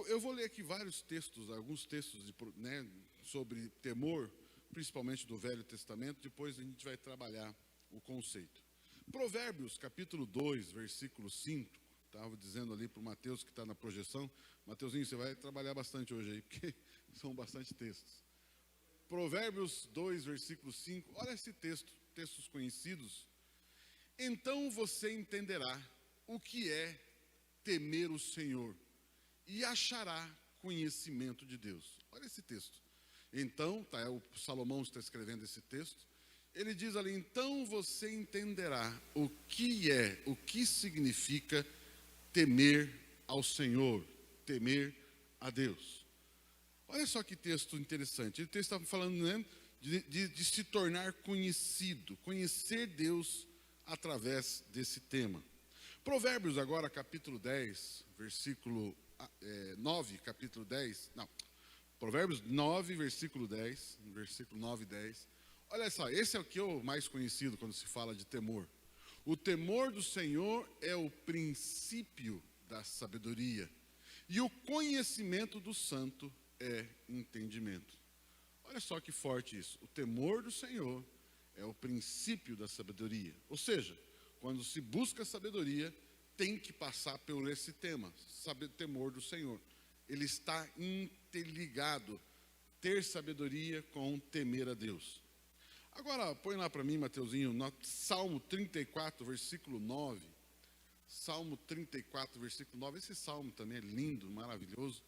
Eu vou ler aqui vários textos, alguns textos sobre temor, principalmente do Velho Testamento, depois a gente vai trabalhar o conceito. Provérbios, capítulo 2, versículo 5, estava dizendo ali para o Mateus que está na projeção, Mateuzinho, você vai trabalhar bastante hoje aí, porque são bastante textos. Provérbios 2, versículo 5, olha esse texto, textos conhecidos. Então você entenderá o que é temer o Senhor e achará conhecimento de Deus. Olha esse texto. Então, o Salomão está escrevendo esse texto. Ele diz ali, então você entenderá o que significa temer ao Senhor, temer a Deus. Olha só que texto interessante. O texto está falando, né, de se tornar conhecido, conhecer Deus através desse tema. Provérbios agora, capítulo 10, versículo 9, capítulo 10, não, Provérbios 9, versículo 10, versículo 9 e 10. Olha só, esse é o que é o mais conhecido quando se fala de temor. O temor do Senhor é o princípio da sabedoria, e o conhecimento do santo é entendimento. Olha só que forte isso. O temor do Senhor é o princípio da sabedoria. Ou seja, quando se busca sabedoria, tem que passar por esse tema, temor do Senhor. Ele está interligado, ter sabedoria com temer a Deus. Agora, põe lá para mim, Mateuzinho, no Salmo 34, versículo 9. Salmo 34, versículo 9. Esse salmo também é lindo, maravilhoso.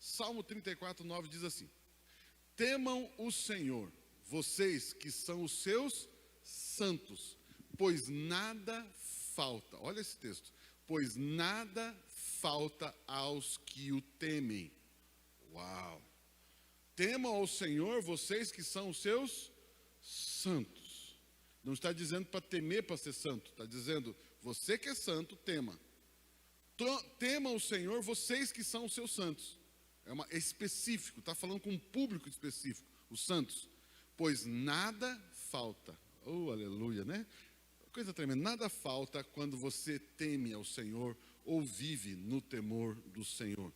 Salmo 34, 9 diz assim: temam o Senhor, vocês que são os seus santos, pois nada falta. Olha esse texto. Pois nada falta aos que o temem. Uau! Temam ao Senhor, vocês que são os seus santos. Não está dizendo para temer para ser santo. Está dizendo, você que é santo, tema. Tema o Senhor, vocês que são os seus santos. É específico, está falando com um público específico, os santos. Pois nada falta. Oh, aleluia, né? Coisa tremenda. Nada falta quando você teme ao Senhor ou vive no temor do Senhor.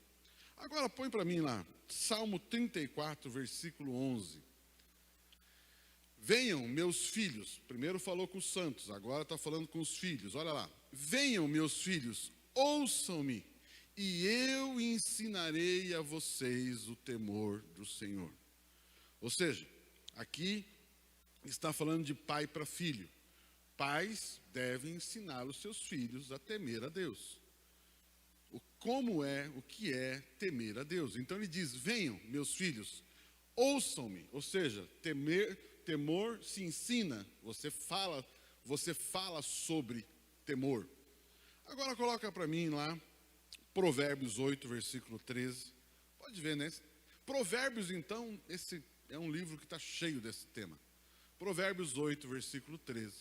Agora põe para mim lá, Salmo 34, versículo 11. Venham, meus filhos. Primeiro falou com os santos, agora está falando com os filhos. Olha lá. Venham, meus filhos, ouçam-me, e eu ensinarei a vocês o temor do Senhor. Ou seja, aqui está falando de pai para filho. Pais devem ensinar os seus filhos a temer a Deus. O que é temer a Deus. Então ele diz, venham, meus filhos, ouçam-me. Ou seja, temor se ensina, você fala sobre temor. Agora coloca para mim lá, Provérbios 8, versículo 13. Pode ver, né? Provérbios, então, esse é um livro que está cheio desse tema. Provérbios 8, versículo 13.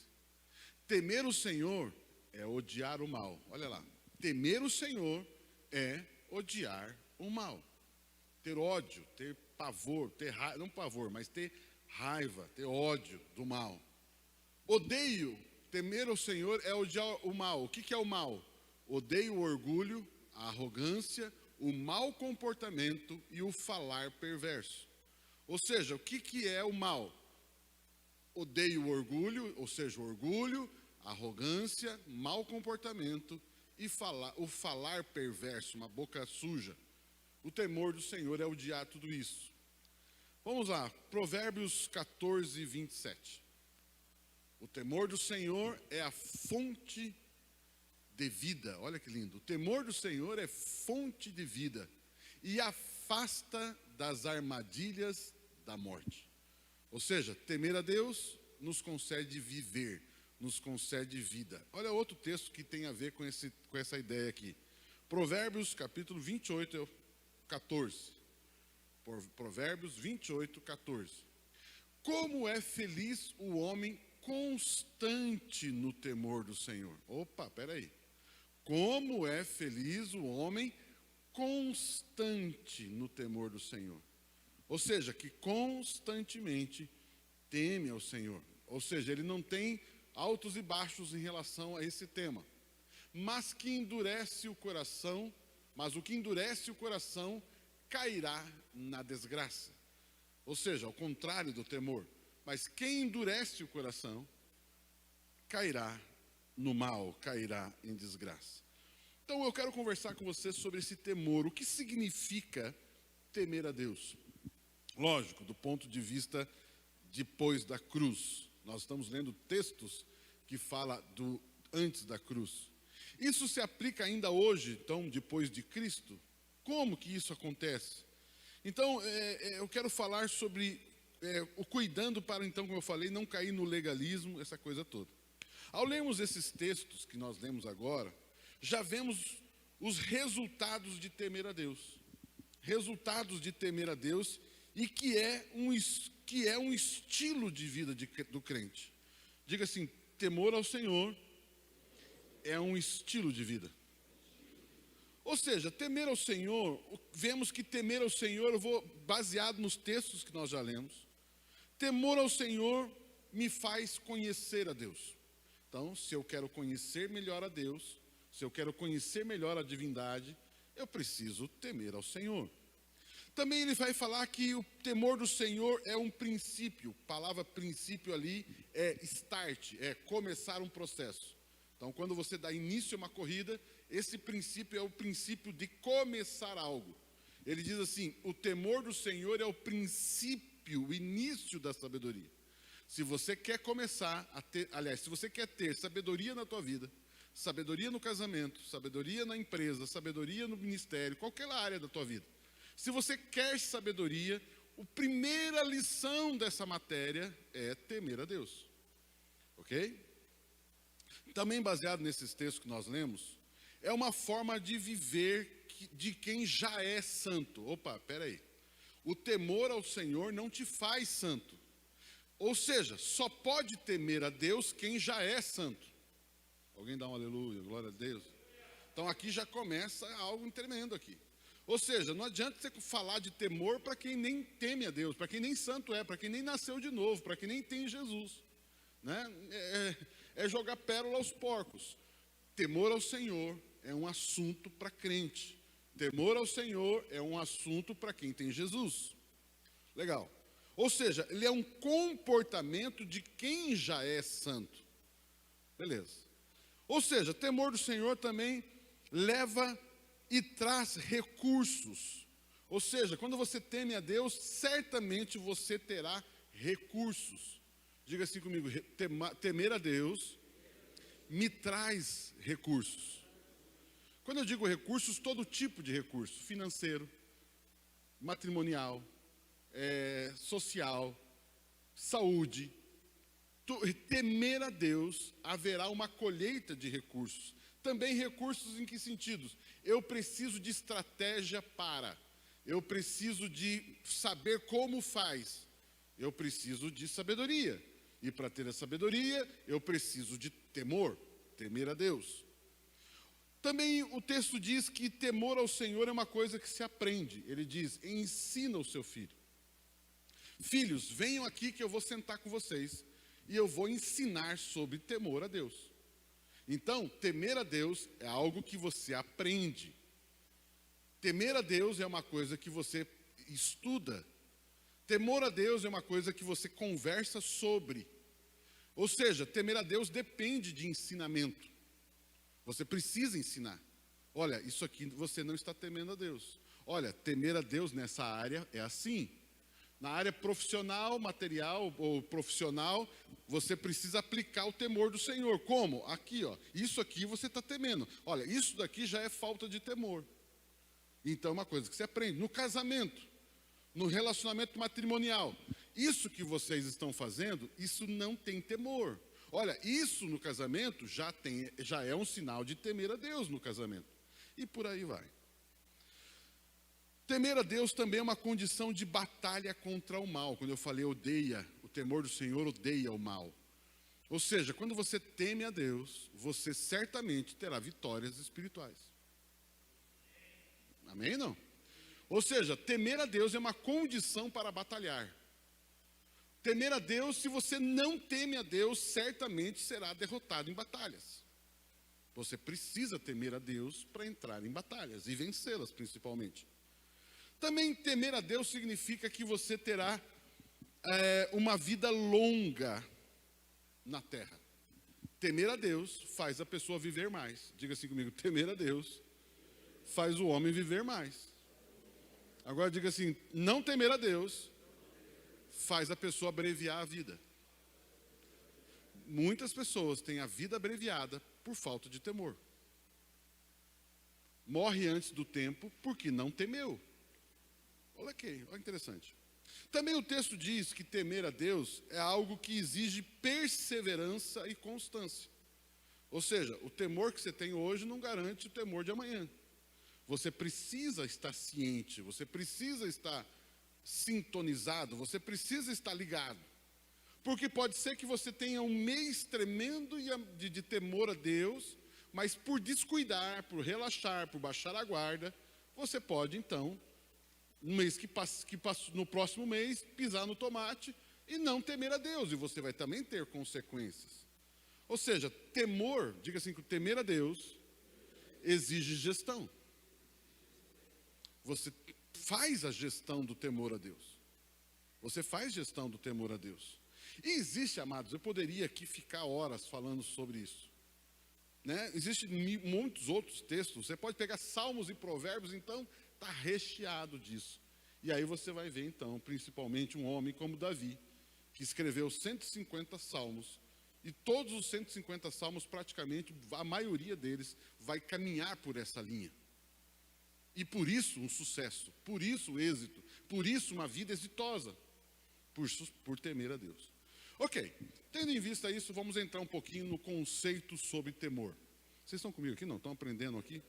Temer o Senhor é odiar o mal. Olha lá. Temer o Senhor é odiar o mal. Ter ódio, ter pavor, não pavor, mas ter raiva, ter ódio do mal. Temer o Senhor é odiar o mal. O que é o mal? Odeio o orgulho, a arrogância, o mau comportamento e o falar perverso. Ou seja, o que é o mal? Odeio o orgulho, ou seja, o orgulho, arrogância, mau comportamento e o falar perverso, uma boca suja. O temor do Senhor é odiar tudo isso. Vamos lá, Provérbios 14, 27. O temor do Senhor é a fonte de vida. Olha que lindo. O temor do Senhor é fonte de vida e afasta das armadilhas da morte. Ou seja, temer a Deus nos concede viver, nos concede vida. Olha outro texto que tem a ver com essa ideia aqui. Provérbios capítulo 28, 14. Provérbios 28, 14. Como é feliz o homem constante no temor do Senhor. Opa, peraí. Como é feliz o homem constante no temor do Senhor. Ou seja, que constantemente teme ao Senhor. Ou seja, ele não tem altos e baixos em relação a esse tema. Mas que endurece o coração mas o que endurece o coração cairá na desgraça. Ou seja, ao contrário do temor. Mas quem endurece o coração cairá no mal, cairá em desgraça. Então eu quero conversar com você sobre esse temor. O que significa temer a Deus? Lógico, do ponto de vista depois da cruz. Nós estamos lendo textos que falam do antes da cruz. Isso se aplica ainda hoje, então, depois de Cristo? Como que isso acontece? Então, eu quero falar sobre o cuidando para, então, como eu falei, não cair no legalismo, essa coisa toda. Ao lermos esses textos que nós lemos agora, já vemos os resultados de temer a Deus. Resultados de temer a Deus e que é um estilo de vida do crente. Diga assim, temor ao Senhor é um estilo de vida. Ou seja, temer ao Senhor, vemos que temer ao Senhor, eu vou baseado nos textos que nós já lemos. Temor ao Senhor me faz conhecer a Deus. Então, se eu quero conhecer melhor a Deus, se eu quero conhecer melhor a divindade, eu preciso temer ao Senhor. Também ele vai falar que o temor do Senhor é um princípio. A palavra princípio ali é start, é começar um processo. Então, quando você dá início a uma corrida, esse princípio é o princípio de começar algo. Ele diz assim, o temor do Senhor é o princípio, o início da sabedoria. Se você quer começar a ter, aliás, se você quer ter sabedoria na tua vida, sabedoria no casamento, sabedoria na empresa, sabedoria no ministério, qualquer área da tua vida. Se você quer sabedoria, a primeira lição dessa matéria é temer a Deus. Ok? Também baseado nesses textos que nós lemos, é uma forma de viver de quem já é santo. Opa, peraí. O temor ao Senhor não te faz santo. Ou seja, só pode temer a Deus quem já é santo. Alguém dá um aleluia, glória a Deus. Então aqui já começa algo tremendo aqui. Ou seja, não adianta você falar de temor para quem nem teme a Deus, para quem nem santo é, para quem nem nasceu de novo, para quem nem tem Jesus. Né? É jogar pérola aos porcos. Temor ao Senhor é um assunto para crente. Temor ao Senhor é um assunto para quem tem Jesus. Legal. Ou seja, ele é um comportamento de quem já é santo. Beleza. Ou seja, temor do Senhor também leva e traz recursos. Ou seja, quando você teme a Deus, certamente você terá recursos. Diga assim comigo, temer a Deus me traz recursos. Quando eu digo recursos, todo tipo de recurso, financeiro, matrimonial, social, saúde. Temer a Deus, haverá uma colheita de recursos. Também recursos em que sentidos? Eu preciso de estratégia para, eu preciso de saber como faz, eu preciso de sabedoria. E para ter a sabedoria, eu preciso de temor, temer a Deus. Também o texto diz que temor ao Senhor é uma coisa que se aprende. Ele diz, ensina o seu filho. Filhos, venham aqui que eu vou sentar com vocês e eu vou ensinar sobre temor a Deus. Então, temer a Deus é algo que você aprende. Temer a Deus é uma coisa que você estuda. Temor a Deus é uma coisa que você conversa sobre. Ou seja, temer a Deus depende de ensinamento. Você precisa ensinar. Olha, isso aqui você não está temendo a Deus. Olha, temer a Deus nessa área é assim. Na área profissional, material ou profissional, você precisa aplicar o temor do Senhor. Como? Aqui, ó. Isso aqui você está temendo. Olha, isso daqui já é falta de temor. Então é uma coisa que você aprende. No casamento, no relacionamento matrimonial, isso que vocês estão fazendo, isso não tem temor. Olha, isso no casamento já é um sinal de temer a Deus no casamento. E por aí vai. Temer a Deus também é uma condição de batalha contra o mal. Quando eu falei odeia, o temor do Senhor odeia o mal. Ou seja, quando você teme a Deus, você certamente terá vitórias espirituais. Amém, não? Ou seja, temer a Deus é uma condição para batalhar. Temer a Deus, se você não teme a Deus, certamente será derrotado em batalhas. Você precisa temer a Deus para entrar em batalhas e vencê-las, principalmente. Também temer a Deus significa que você terá uma vida longa na terra. Temer a Deus faz a pessoa viver mais. Diga assim comigo, temer a Deus faz o homem viver mais. Agora diga assim, não temer a Deus faz a pessoa abreviar a vida. Muitas pessoas têm a vida abreviada por falta de temor. Morre antes do tempo porque não temeu. Olha aqui, olha que interessante. Também o texto diz que temer a Deus é algo que exige perseverança e constância. Ou seja, o temor que você tem hoje não garante o temor de amanhã. Você precisa estar ciente, você precisa estar sintonizado, você precisa estar ligado. Porque pode ser que você tenha um mês tremendo de temor a Deus, mas por descuidar, por relaxar, por baixar a guarda, você pode então, no mês que passa, no próximo mês, pisar no tomate e não temer a Deus, e você vai também ter consequências. Ou seja, temor, diga assim, que temer a Deus exige gestão. Você faz a gestão do temor a Deus. Você faz gestão do temor a Deus. E existe, amados, eu poderia aqui ficar horas falando sobre isso. Né? Existem muitos outros textos. Você pode pegar Salmos e Provérbios, então está recheado disso. E aí você vai ver, então, principalmente um homem como Davi, que escreveu 150 salmos, e todos os 150 salmos, praticamente, a maioria deles, vai caminhar por essa linha. E por isso um sucesso, por isso o êxito, por isso uma vida exitosa, por temer a Deus. Ok, tendo em vista isso, vamos entrar um pouquinho no conceito sobre temor. Vocês estão comigo aqui? Não? Estão aprendendo aqui?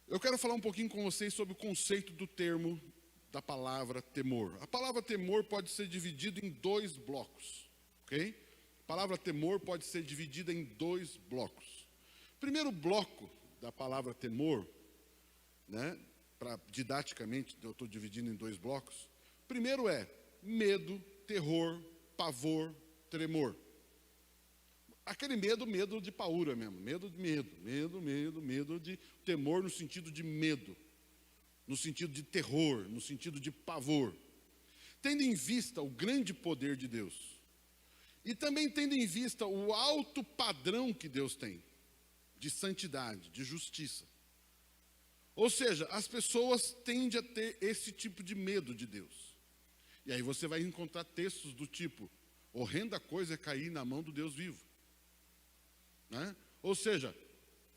Eu quero falar um pouquinho com vocês sobre o conceito do termo, da palavra temor. A palavra temor pode ser dividida em 2 blocos, ok? A palavra temor pode ser dividida em 2 blocos. O primeiro bloco da palavra temor, né, didaticamente eu estou dividindo em 2 blocos. O primeiro é medo, terror, pavor, tremor. Aquele medo de paura mesmo, medo de temor no sentido de medo, no sentido de terror, no sentido de pavor. Tendo em vista o grande poder de Deus, e também tendo em vista o alto padrão que Deus tem, de santidade, de justiça. Ou seja, as pessoas tendem a ter esse tipo de medo de Deus. E aí você vai encontrar textos do tipo, horrenda coisa é cair na mão do Deus vivo. Né? Ou seja,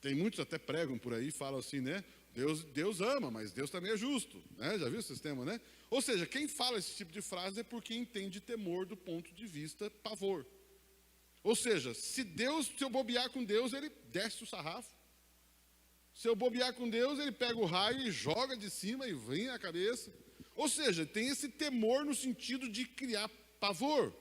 tem muitos até pregam por aí, falam assim, né? Deus ama, mas Deus também é justo. Né? Já viu esse sistema, né? Ou seja, quem fala esse tipo de frase é porque entende temor do ponto de vista pavor. Ou seja, se eu bobear com Deus, ele desce o sarrafo. Se eu bobear com Deus, ele pega o raio e joga de cima e vem na cabeça. Ou seja, tem esse temor no sentido de criar pavor.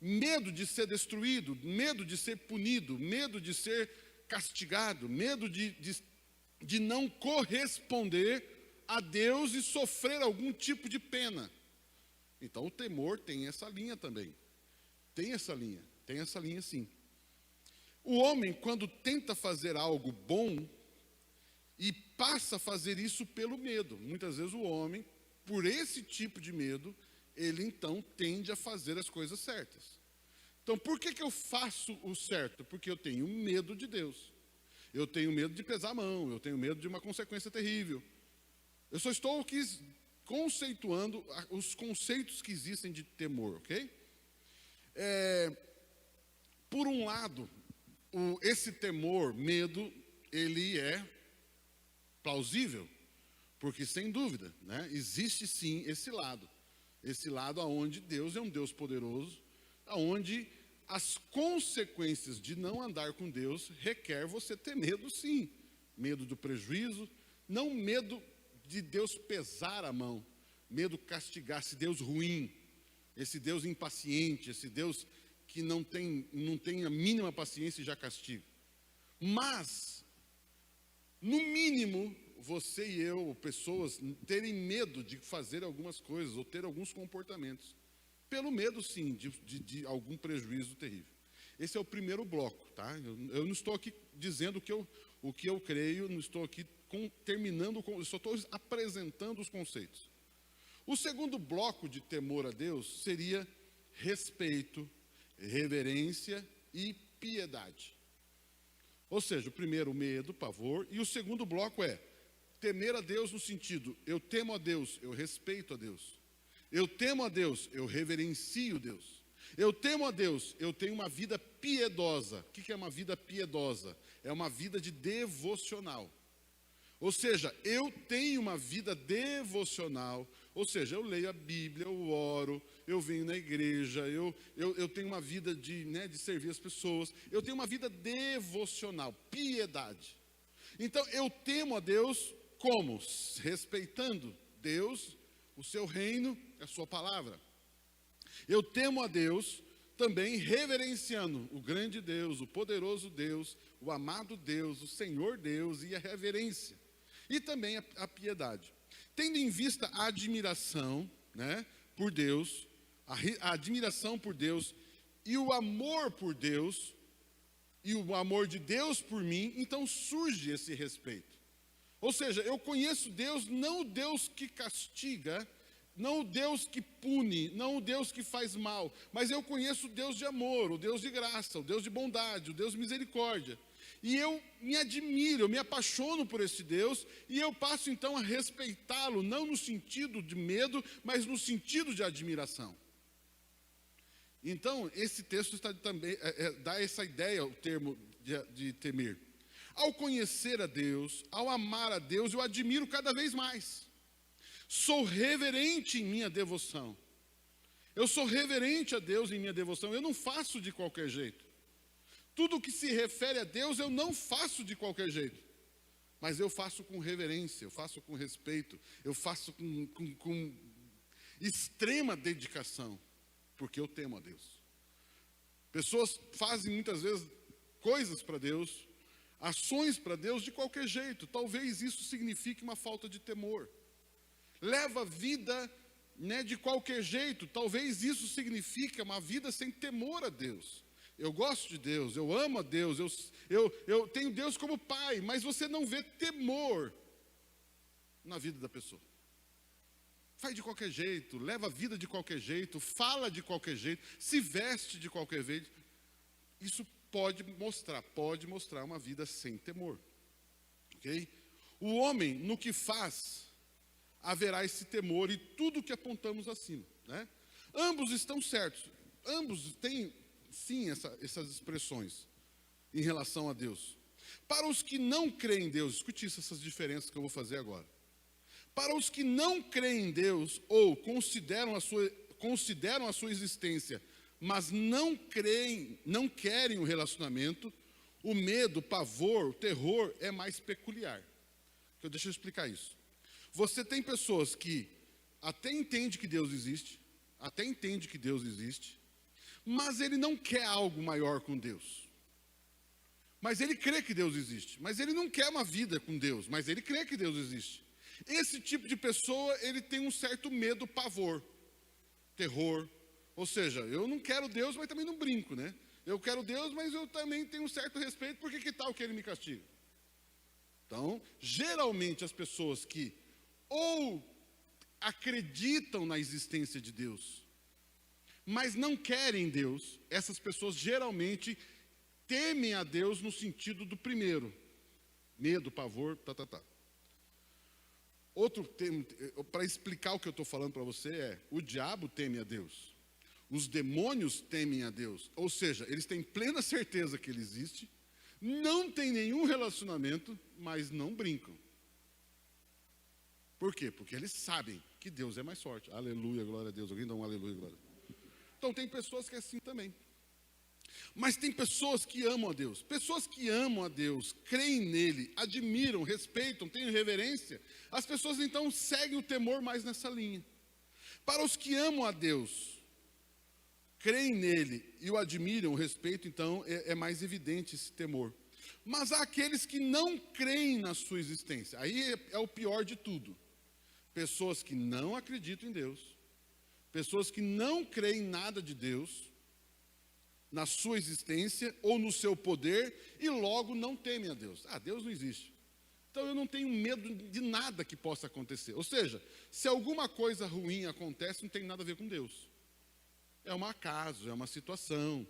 Medo de ser destruído, medo de ser punido, medo de ser castigado, medo de não corresponder a Deus e sofrer algum tipo de pena. Então o temor tem essa linha também. Tem essa linha sim. O homem, quando tenta fazer algo bom, e passa a fazer isso pelo medo. Muitas vezes o homem, por esse tipo de medo, ele então tende a fazer as coisas certas. Então, por que eu faço o certo? Porque eu tenho medo de Deus. Eu tenho medo de pesar a mão, eu tenho medo de uma consequência terrível. Eu só estou aqui conceituando os conceitos que existem de temor, ok? Por um lado, esse temor, medo, ele é plausível, porque sem dúvida, né, existe sim esse lado aonde Deus é um Deus poderoso, aonde as consequências de não andar com Deus requer você ter medo sim, medo do prejuízo, não medo de Deus pesar a mão, medo castigar, esse Deus ruim, esse Deus impaciente, esse Deus que não tem a mínima paciência e já castiga. Mas no mínimo, você e eu, pessoas, terem medo de fazer algumas coisas ou ter alguns comportamentos. Pelo medo, sim, de algum prejuízo terrível. Esse é o primeiro bloco, tá? Eu não estou aqui dizendo o que eu creio, não estou aqui terminando, eu só estou apresentando os conceitos. O segundo bloco de temor a Deus seria respeito, reverência e piedade. Ou seja, o primeiro, medo, pavor, e o segundo bloco é temer a Deus no sentido, eu temo a Deus, eu respeito a Deus. Eu temo a Deus, eu reverencio Deus. Eu temo a Deus, eu tenho uma vida piedosa. O que é uma vida piedosa? É uma vida de devocional. Ou seja, eu tenho uma vida devocional. Ou seja, eu leio a Bíblia, eu oro, eu venho na igreja, eu tenho uma vida de servir as pessoas. Eu tenho uma vida devocional, piedade. Então, eu temo a Deus como? Respeitando Deus, o seu reino, a sua palavra. Eu temo a Deus também reverenciando o grande Deus, o poderoso Deus, o amado Deus, o Senhor Deus e a reverência. E também a piedade. Tendo em vista a admiração, por Deus, a admiração por Deus e o amor por Deus, e o amor de Deus por mim, então surge esse respeito. Ou seja, eu conheço Deus, não o Deus que castiga, não o Deus que pune, não o Deus que faz mal, mas eu conheço o Deus de amor, o Deus de graça, o Deus de bondade, o Deus de misericórdia. E eu me admiro, eu me apaixono por esse Deus, e eu passo então a respeitá-lo, não no sentido de medo, mas no sentido de admiração. Então, esse texto também dá essa ideia, o termo de temer. Ao conhecer a Deus, ao amar a Deus, eu admiro cada vez mais. Sou reverente em minha devoção. Eu sou reverente a Deus em minha devoção. Eu não faço de qualquer jeito. Tudo que se refere a Deus, eu não faço de qualquer jeito. Mas eu faço com reverência, eu faço com respeito, eu faço com extrema dedicação, porque eu temo a Deus. Pessoas fazem muitas vezes coisas para Deus, ações para Deus de qualquer jeito. Talvez isso signifique uma falta de temor. Leva a vida de qualquer jeito. Talvez isso signifique uma vida sem temor a Deus. Eu gosto de Deus, eu amo a Deus, eu tenho Deus como pai, mas você não vê temor na vida da pessoa. Faz de qualquer jeito, leva a vida de qualquer jeito, fala de qualquer jeito, se veste de qualquer jeito. Isso pode mostrar uma vida sem temor. Ok? O homem, no que faz, haverá esse temor e tudo que apontamos acima. Ambos estão certos. Ambos têm, sim, essas expressões em relação a Deus. Para os que não creem em Deus, escute essas diferenças que eu vou fazer agora. Para os que não creem em Deus ou consideram a sua existência, mas não querem o relacionamento, o medo, o pavor, o terror é mais peculiar. Deixa eu explicar isso. Você tem pessoas que até entendem que Deus existe, mas ele não quer algo maior com Deus. Mas ele crê que Deus existe, mas ele não quer uma vida com Deus, mas ele crê que Deus existe. Esse tipo de pessoa, ele tem um certo medo, pavor, terror. Ou seja, eu não quero Deus, mas também não brinco, Eu quero Deus, mas eu também tenho um certo respeito, porque que tal que ele me castiga? Então, geralmente as pessoas que ou acreditam na existência de Deus, mas não querem Deus, essas pessoas geralmente temem a Deus no sentido do primeiro. Medo, pavor, Outro termo, para explicar o que eu estou falando para você o diabo teme a Deus. Os demônios temem a Deus. Ou seja, eles têm plena certeza que ele existe, não tem nenhum relacionamento, mas não brincam. Por quê? Porque eles sabem que Deus é mais forte. Aleluia, glória a Deus. Alguém dá um aleluia, glória a Deus. Então tem pessoas que é assim também. Mas tem pessoas que amam a Deus. Pessoas que amam a Deus, creem nele, admiram, respeitam, têm reverência. As pessoas então seguem o temor mais nessa linha. Para os que amam a Deus, creem nele e o admiram, o respeitam, então é mais evidente esse temor. Mas há aqueles que não creem na sua existência. Aí é o pior de tudo. Pessoas que não acreditam em Deus, pessoas que não creem em nada de Deus, na sua existência ou no seu poder e logo não temem a Deus. Ah, Deus não existe. Então eu não tenho medo de nada que possa acontecer. Ou seja, se alguma coisa ruim acontece, não tem nada a ver com Deus. É um acaso, é uma situação.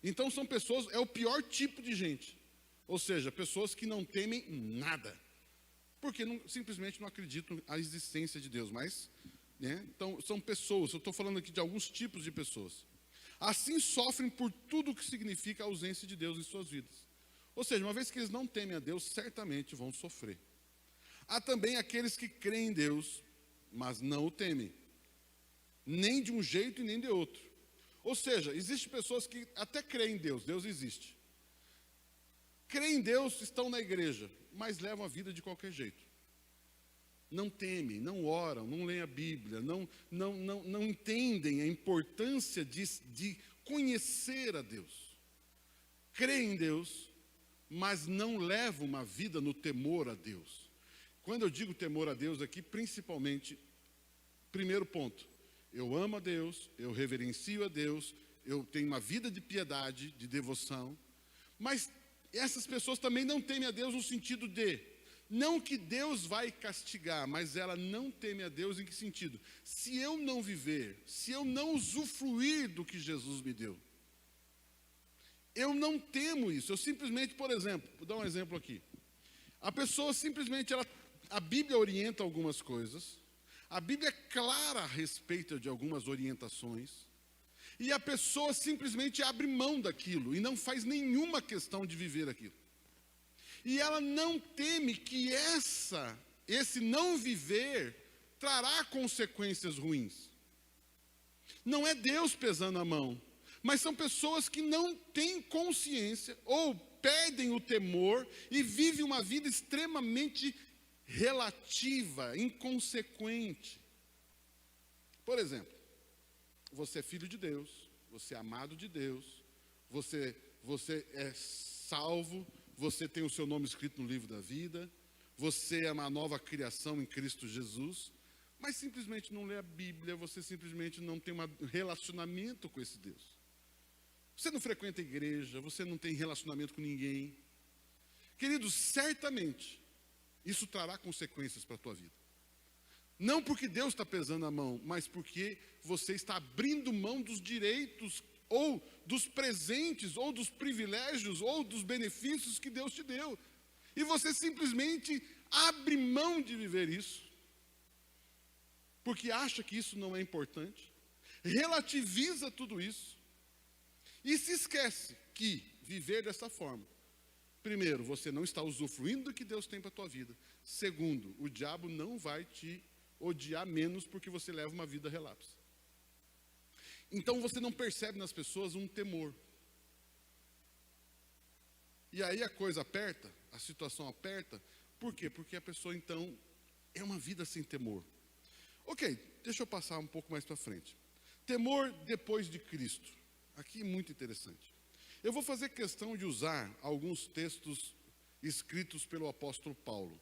Então são pessoas, é o pior tipo de gente. Ou seja, pessoas que não temem nada. Porque simplesmente não acreditam na existência de Deus. Mas, né, então são pessoas, eu estou falando aqui de alguns tipos de pessoas. Assim sofrem por tudo o que significa a ausência de Deus em suas vidas. Ou seja, uma vez que eles não temem a Deus, certamente vão sofrer. Há também aqueles que creem em Deus, mas não o temem. Nem de um jeito e nem de outro. Ou seja, existem pessoas que até creem em Deus, Deus existe. Creem em Deus, estão na igreja, mas levam a vida de qualquer jeito. Não temem, não oram, não leem a Bíblia, não entendem a importância de conhecer a Deus. Creem em Deus, mas não levam uma vida no temor a Deus. Quando eu digo temor a Deus aqui, principalmente, primeiro ponto, eu amo a Deus, eu reverencio a Deus, eu tenho uma vida de piedade, de devoção, mas essas pessoas também não temem a Deus no sentido de, não que Deus vai castigar, mas ela não teme a Deus em que sentido? Se eu não viver, se eu não usufruir do que Jesus me deu, eu não temo isso. Eu simplesmente, por exemplo, vou dar um exemplo aqui. A pessoa simplesmente, a Bíblia orienta algumas coisas, a Bíblia é clara a respeito de algumas orientações, e a pessoa simplesmente abre mão daquilo e não faz nenhuma questão de viver aquilo. E ela não teme que esse não viver trará consequências ruins. Não é Deus pesando a mão, mas são pessoas que não têm consciência ou perdem o temor e vivem uma vida extremamente relativa, inconsequente. Por exemplo, você é filho de Deus, você é amado de Deus, você é salvo, você tem o seu nome escrito no livro da vida, você é uma nova criação em Cristo Jesus, mas simplesmente não lê a Bíblia, você simplesmente não tem um relacionamento com esse Deus. Você não frequenta a igreja, você não tem relacionamento com ninguém. Queridos, certamente, isso trará consequências para a tua vida. Não porque Deus está pesando a mão, mas porque você está abrindo mão dos direitos, ou dos presentes, ou dos privilégios, ou dos benefícios que Deus te deu. E você simplesmente abre mão de viver isso, porque acha que isso não é importante, relativiza tudo isso, e se esquece que viver dessa forma, primeiro, você não está usufruindo do que Deus tem para a tua vida. Segundo, o diabo não vai te odiar menos porque você leva uma vida relapsa. Então você não percebe nas pessoas um temor. E aí a coisa aperta, a situação aperta. Por quê? Porque a pessoa então é uma vida sem temor. Ok, deixa eu passar um pouco mais para frente. Temor depois de Cristo. Aqui muito interessante. Eu vou fazer questão de usar alguns textos escritos pelo apóstolo Paulo.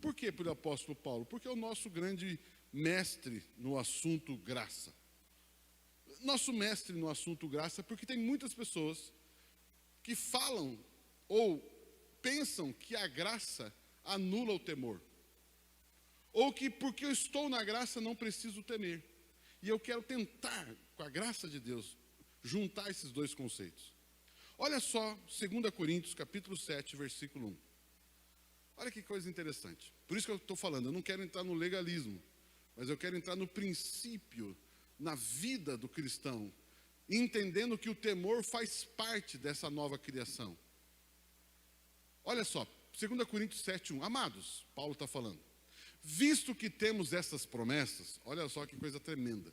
Por que pelo apóstolo Paulo? Porque é o nosso grande mestre no assunto graça. Nosso mestre no assunto graça, porque tem muitas pessoas que falam ou pensam que a graça anula o temor. Ou que porque eu estou na graça não preciso temer. E eu quero tentar, com a graça de Deus, juntar esses dois conceitos. Olha só, 2 Coríntios, capítulo 7, versículo 1. Olha que coisa interessante. Por isso que eu estou falando, eu não quero entrar no legalismo, mas eu quero entrar no princípio, na vida do cristão, entendendo que o temor faz parte dessa nova criação. Olha só, 2 Coríntios 7, 1. Amados, Paulo está falando, visto que temos essas promessas, olha só que coisa tremenda.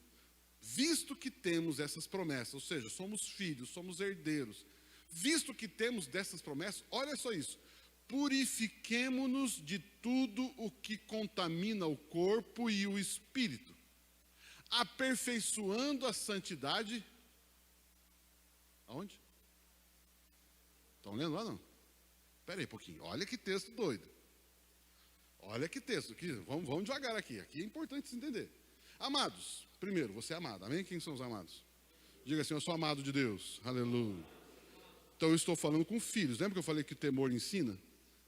Visto que temos essas promessas, ou seja, somos filhos, somos herdeiros. Visto que temos dessas promessas, olha só isso. Purifiquemo-nos de tudo o que contamina o corpo e o espírito, aperfeiçoando a santidade. Aonde? Estão lendo lá não? Espera aí um pouquinho, olha que texto doido. Olha que texto, aqui, vamos devagar aqui é importante se entender. Amados, primeiro, você é amado, amém? Quem são os amados? Diga assim, eu sou amado de Deus. Aleluia. Então eu estou falando com filhos. Lembra que eu falei que o temor ensina?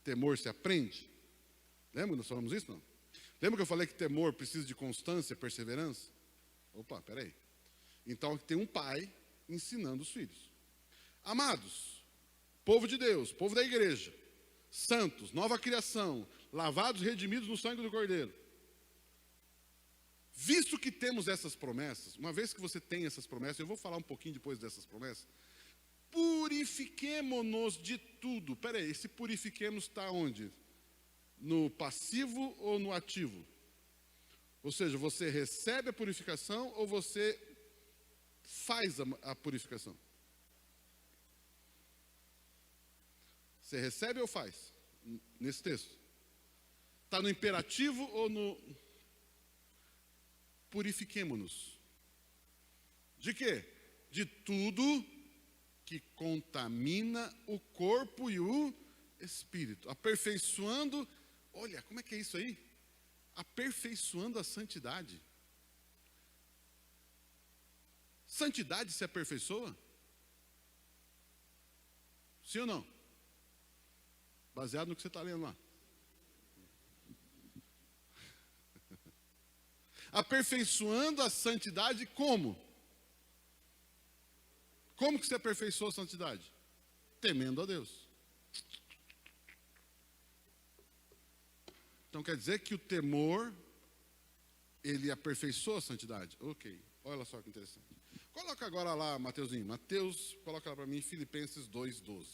Temor se aprende. Lembra que nós falamos isso? Não? Lembra que eu falei que temor precisa de constância e perseverança? Opa, peraí. Então tem um pai ensinando os filhos. Amados, povo de Deus, povo da igreja, santos, nova criação, lavados, redimidos no sangue do Cordeiro. Visto que temos essas promessas, uma vez que você tem essas promessas, eu vou falar um pouquinho depois dessas promessas, purifiquemo-nos de tudo. Peraí, esse purifiquemos está onde? No passivo ou no ativo? Ou seja, você recebe a purificação ou você faz a purificação? Você recebe ou faz? Nesse texto. Está no imperativo ou no... Purifiquemo-nos. De quê? De tudo que contamina o corpo e o espírito. Aperfeiçoando, olha, como é que é isso aí? Aperfeiçoando a santidade. Santidade se aperfeiçoa? Sim ou não? Baseado no que você está lendo lá. Aperfeiçoando a santidade como? Como que se aperfeiçoa a santidade? Temendo a Deus. Então quer dizer que o temor, ele aperfeiçoa a santidade? Ok, olha só que interessante. Coloca agora lá, Mateuzinho. Mateus, coloca lá para mim, Filipenses 2:12.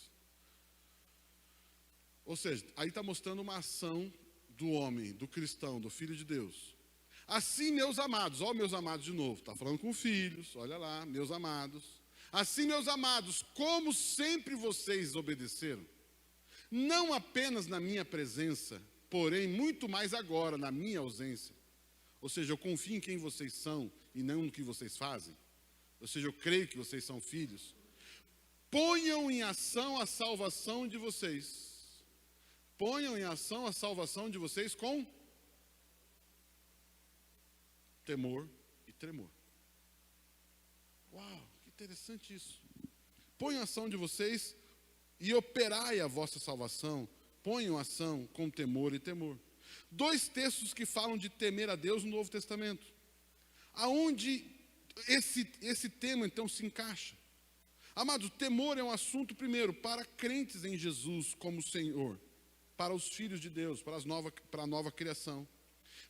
Ou seja, aí está mostrando uma ação do homem, do cristão, do filho de Deus. Assim, meus amados, ó meus amados de novo, está falando com filhos, olha lá, meus amados. Assim, meus amados, como sempre vocês obedeceram, não apenas na minha presença, porém muito mais agora, na minha ausência. Ou seja, eu confio em quem vocês são e não no que vocês fazem. Ou seja, eu creio que vocês são filhos. Ponham em ação a salvação de vocês. Ponham em ação a salvação de vocês com temor e tremor. Uau, que interessante isso. Ponham a ação de vocês e operai a vossa salvação. Ponham a ação com temor e temor. Dois textos que falam de temer a Deus no Novo Testamento. Aonde esse tema então se encaixa. Amados, temor é um assunto primeiro para crentes em Jesus como Senhor, para os filhos de Deus, para a nova criação.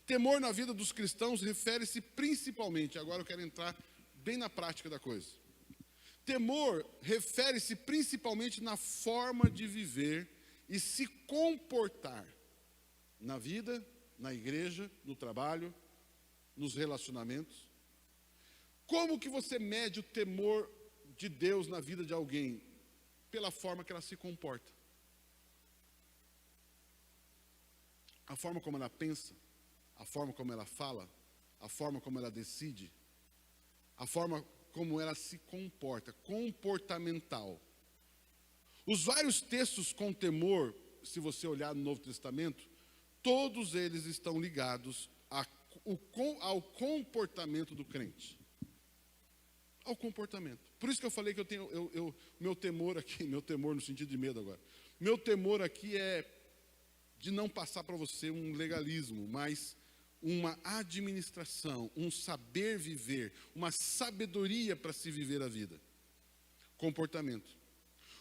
Temor na vida dos cristãos refere-se principalmente, agora eu quero entrar bem na prática da coisa. Temor refere-se principalmente na forma de viver e se comportar na vida, na igreja, no trabalho, nos relacionamentos. Como que você mede o temor de Deus na vida de alguém? Pela forma que ela se comporta. A forma como ela pensa, a forma como ela fala, a forma como ela decide, a forma como ela se comporta, comportamental. Os vários textos com temor, se você olhar no Novo Testamento, todos eles estão ligados ao comportamento do crente. Ao comportamento. Por isso que eu falei que eu tenho, meu temor aqui, meu temor no sentido de medo agora. Meu temor aqui é de não passar para você um legalismo, mas uma administração, um saber viver, uma sabedoria para se viver a vida. Comportamento.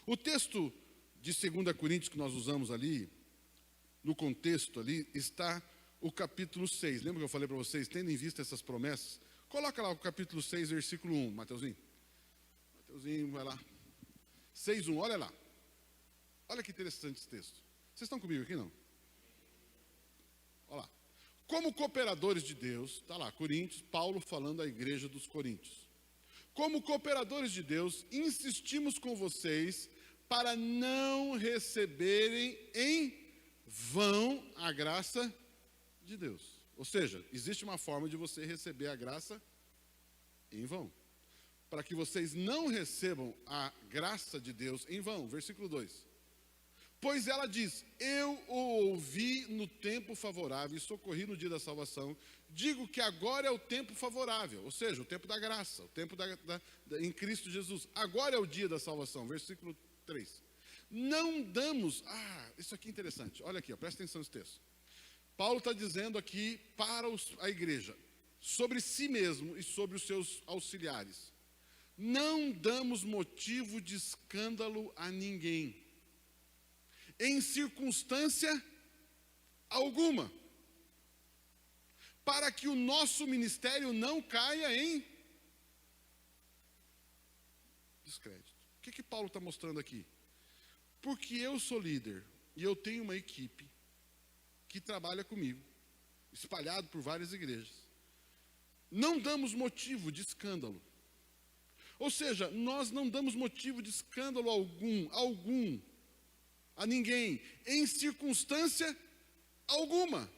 O texto de 2 Coríntios que nós usamos ali, no contexto ali, está o capítulo 6. Lembra que eu falei para vocês, tendo em vista essas promessas? Coloca lá o capítulo 6, versículo 1, Mateuzinho. Mateuzinho, vai lá. 6:1, olha lá. Olha que interessante esse texto. Vocês estão comigo aqui, não? Olha lá. Como cooperadores de Deus, está lá, Coríntios, Paulo falando à igreja dos Coríntios. Como cooperadores de Deus, insistimos com vocês para não receberem em vão a graça de Deus. Ou seja, existe uma forma de você receber a graça em vão. Para que vocês não recebam a graça de Deus em vão. Versículo 2. Pois ela diz, eu o ouvi no tempo favorável e socorri no dia da salvação. Digo que agora é o tempo favorável, ou seja, o tempo da graça, o tempo em Cristo Jesus. Agora é o dia da salvação, versículo 3. Não damos... isso aqui é interessante, olha aqui, presta atenção nesse texto. Paulo está dizendo aqui para a igreja, sobre si mesmo e sobre os seus auxiliares. Não damos motivo de escândalo a ninguém, em circunstância alguma, para que o nosso ministério não caia em descrédito. O que Paulo está mostrando aqui? Porque eu sou líder e eu tenho uma equipe que trabalha comigo, espalhado por várias igrejas. Não damos motivo de escândalo. Ou seja, nós não damos motivo de escândalo algum, a ninguém, em circunstância alguma.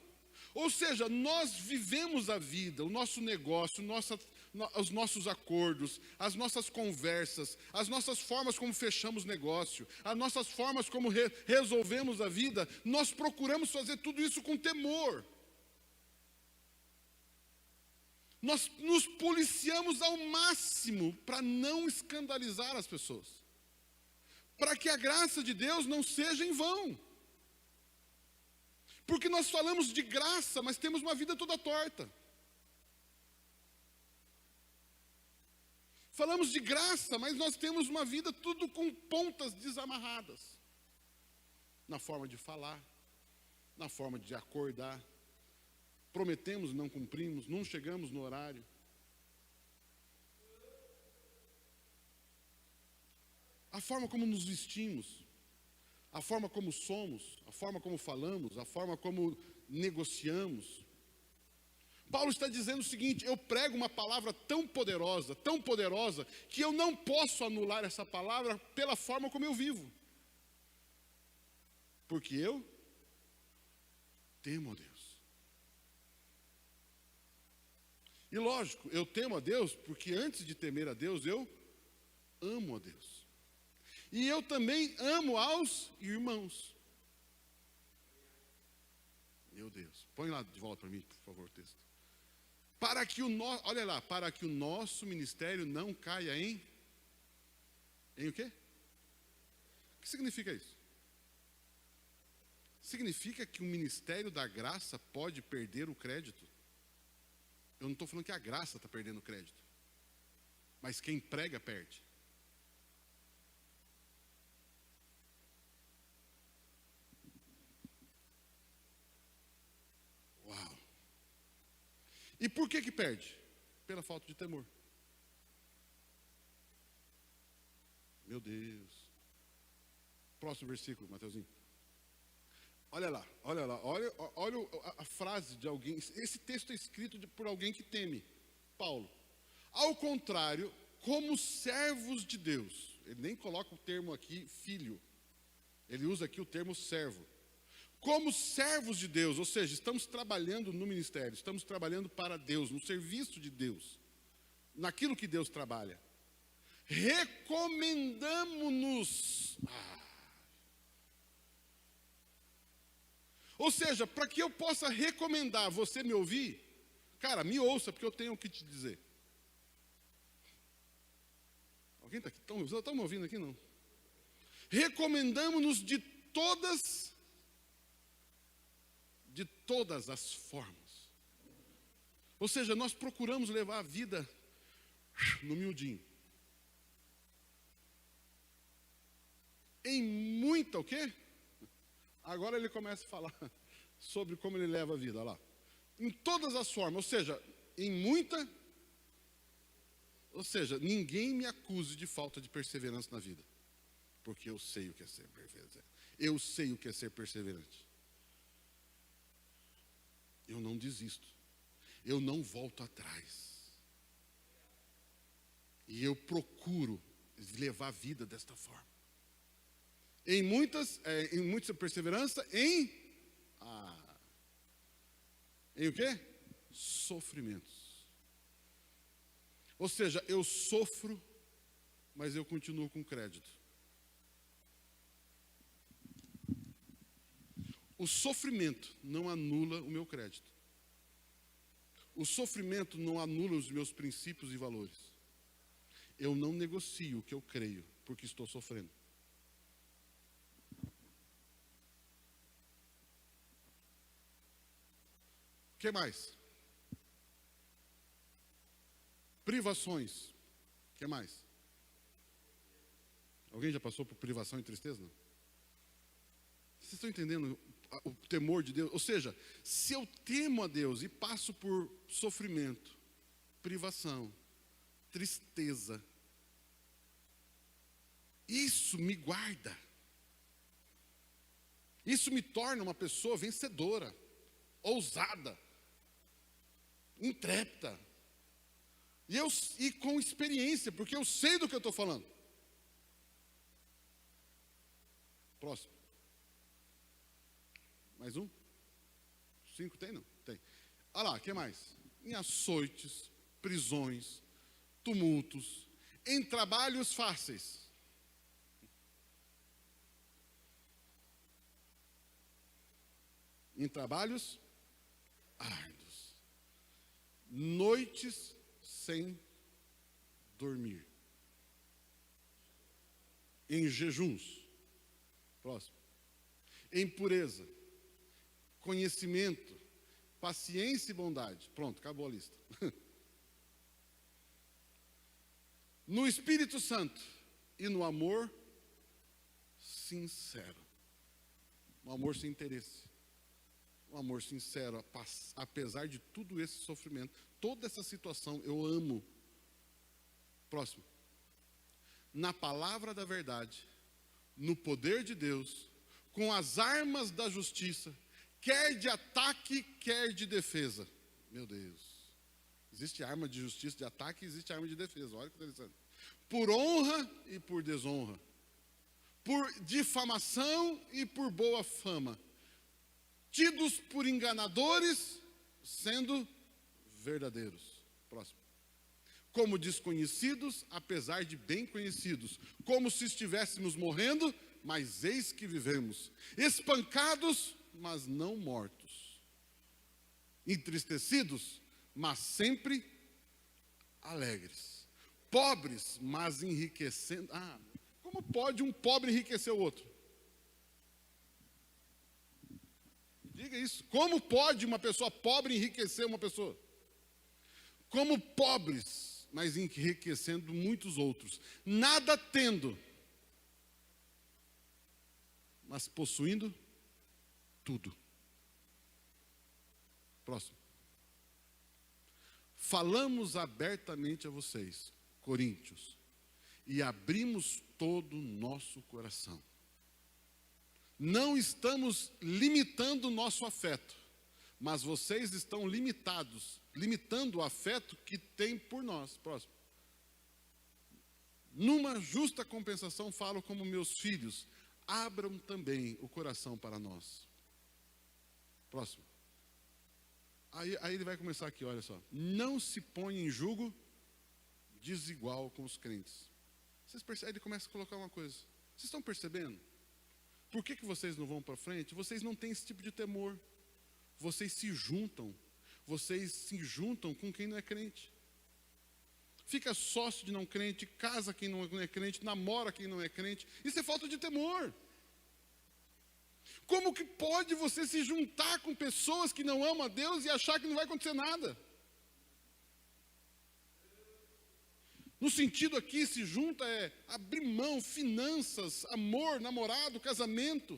Ou seja, nós vivemos a vida, o nosso negócio, os nossos acordos, as nossas conversas, as nossas formas como fechamos negócio, as nossas formas como resolvemos a vida, nós procuramos fazer tudo isso com temor. Nós nos policiamos ao máximo para não escandalizar as pessoas, para que a graça de Deus não seja em vão. Porque nós falamos de graça, mas temos uma vida toda torta. Falamos de graça, mas nós temos uma vida tudo com pontas desamarradas. Na forma de falar, na forma de acordar. Prometemos e não cumprimos, não chegamos no horário. A forma como nos vestimos, a forma como somos, a forma como falamos, a forma como negociamos. Paulo está dizendo o seguinte: eu prego uma palavra tão poderosa, que eu não posso anular essa palavra pela forma como eu vivo. Porque eu temo a Deus. E lógico, eu temo a Deus porque antes de temer a Deus, eu amo a Deus. E eu também amo aos irmãos. Meu Deus. Põe lá de volta para mim, por favor, o texto. Olha lá, para que o nosso ministério não caia em o quê? O que significa isso? Significa que o ministério da graça pode perder o crédito. Eu não estou falando que a graça está perdendo crédito, mas quem prega perde. Uau! E por que perde? Pela falta de temor. Meu Deus. Próximo versículo, Mateuzinho. Olha lá, olha a frase de alguém. Esse texto é escrito por alguém que teme, Paulo. Ao contrário, como servos de Deus. Ele nem coloca o termo aqui, filho. Ele usa aqui o termo servo. Como servos de Deus, ou seja, estamos trabalhando no ministério, estamos trabalhando para Deus, no serviço de Deus, naquilo que Deus trabalha. Recomendamos-nos. Ou seja, para que eu possa recomendar você me ouvir, cara, me ouça, porque eu tenho o que te dizer. Alguém está aqui? Estão me ouvindo aqui? Não. Recomendamos-nos de todas as formas. Ou seja, nós procuramos levar a vida no miudinho. Em muita o quê? Agora ele começa a falar sobre como ele leva a vida, olha lá. Em todas as formas, ou seja, ninguém me acuse de falta de perseverança na vida. Porque eu sei o que é ser perseverante. Eu sei o que é ser perseverante. Eu não desisto. Eu não volto atrás. E eu procuro levar a vida desta forma. Em muita perseverança, em o quê? Sofrimentos. Ou seja, eu sofro, mas eu continuo com crédito. O sofrimento não anula o meu crédito. O sofrimento não anula os meus princípios e valores. Eu não negocio o que eu creio, porque estou sofrendo. O que mais? Privações. O que mais? Alguém já passou por privação e tristeza? Não? Vocês estão entendendo o temor de Deus? Ou seja, se eu temo a Deus e passo por sofrimento, privação, tristeza, isso me guarda. Isso me torna uma pessoa vencedora, ousada, intrépida. E com experiência, porque eu sei do que eu estou falando. Próximo. Mais um? 5 tem? Não? Tem. Olha lá, o que mais? Em açoites, prisões, tumultos, em trabalhos fáceis. Em trabalhos árduos. Noites sem dormir. Em jejuns. Próximo. Em pureza. Conhecimento. Paciência e bondade. Pronto, acabou a lista. No Espírito Santo e no amor sincero. No amor sem interesse. Um amor sincero, apesar de tudo esse sofrimento, toda essa situação, eu amo. Próximo. Na palavra da verdade, no poder de Deus, com as armas da justiça, quer de ataque, quer de defesa. Meu Deus. Existe arma de justiça de ataque, existe arma de defesa. Olha que interessante. Por honra e por desonra. Por difamação e por boa fama. Tidos por enganadores, sendo verdadeiros. Próximo. Como desconhecidos, apesar de bem conhecidos. Como se estivéssemos morrendo, mas eis que vivemos. Espancados, mas não mortos. Entristecidos, mas sempre alegres. Pobres, mas enriquecendo. Como pode um pobre enriquecer o outro? Diga isso. Como pode uma pessoa pobre enriquecer uma pessoa? Como pobres, mas enriquecendo muitos outros. Nada tendo, mas possuindo tudo. Próximo. Falamos abertamente a vocês, coríntios, e abrimos todo o nosso coração. Não estamos limitando o nosso afeto, mas vocês estão limitando o afeto que tem por nós. Próximo. Numa justa compensação, falo como meus filhos, abram também o coração para nós. Próximo. Aí ele vai começar aqui, olha só. Não se põe em julgo desigual com os crentes. Vocês percebem? Ele começa a colocar uma coisa. Vocês estão percebendo? Por que vocês não vão para frente? Vocês não têm esse tipo de temor. Vocês se juntam. Vocês se juntam com quem não é crente. Fica sócio de não crente, casa quem não é crente, namora quem não é crente. Isso é falta de temor. Como que pode você se juntar com pessoas que não amam a Deus e achar que não vai acontecer nada? No sentido aqui, se junta é abrir mão, finanças, amor, namorado, casamento.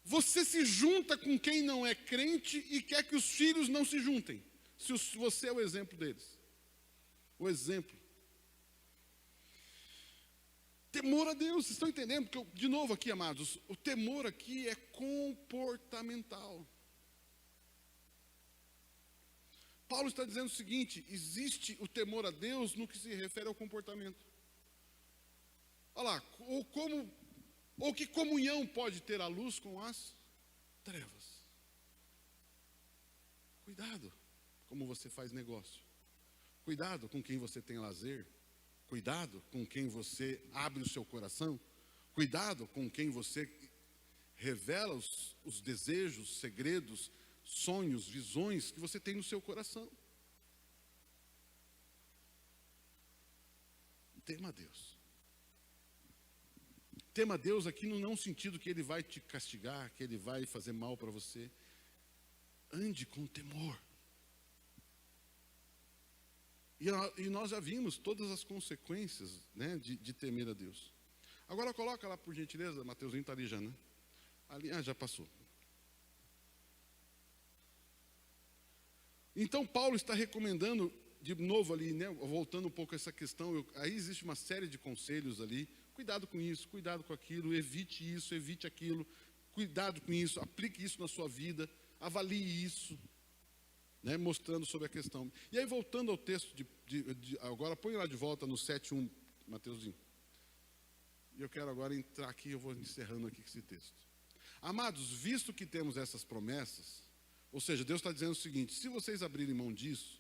Você se junta com quem não é crente e quer que os filhos não se juntem. Se você é o exemplo deles. O exemplo. Temor a Deus, vocês estão entendendo? Porque, de novo aqui, amados, o temor aqui é comportamental. Paulo está dizendo o seguinte: existe o temor a Deus no que se refere ao comportamento. Olha lá, ou que comunhão pode ter a luz com as trevas? Cuidado como você faz negócio. Cuidado com quem você tem lazer. Cuidado com quem você abre o seu coração. Cuidado com quem você revela os desejos, segredos, sonhos, visões que você tem no seu coração. Tema a Deus. Tema a Deus aqui não sentido que Ele vai te castigar, que Ele vai fazer mal para você. Ande com temor. E nós já vimos todas as consequências, né, de temer a Deus. Agora coloca lá, por gentileza, Mateuzinho está ali já, né? Ali, já passou. Então Paulo está recomendando, de novo ali, né, voltando um pouco a essa questão, aí existe uma série de conselhos ali. Cuidado com isso, cuidado com aquilo, evite isso, evite aquilo. Cuidado com isso, aplique isso na sua vida, avalie isso. Né, mostrando sobre a questão. E aí, voltando ao texto, agora põe lá de volta no 7:1, Mateuzinho. E eu quero agora entrar aqui, eu vou encerrando aqui com esse texto. Amados, visto que temos essas promessas, ou seja, Deus está dizendo o seguinte: se vocês abrirem mão disso,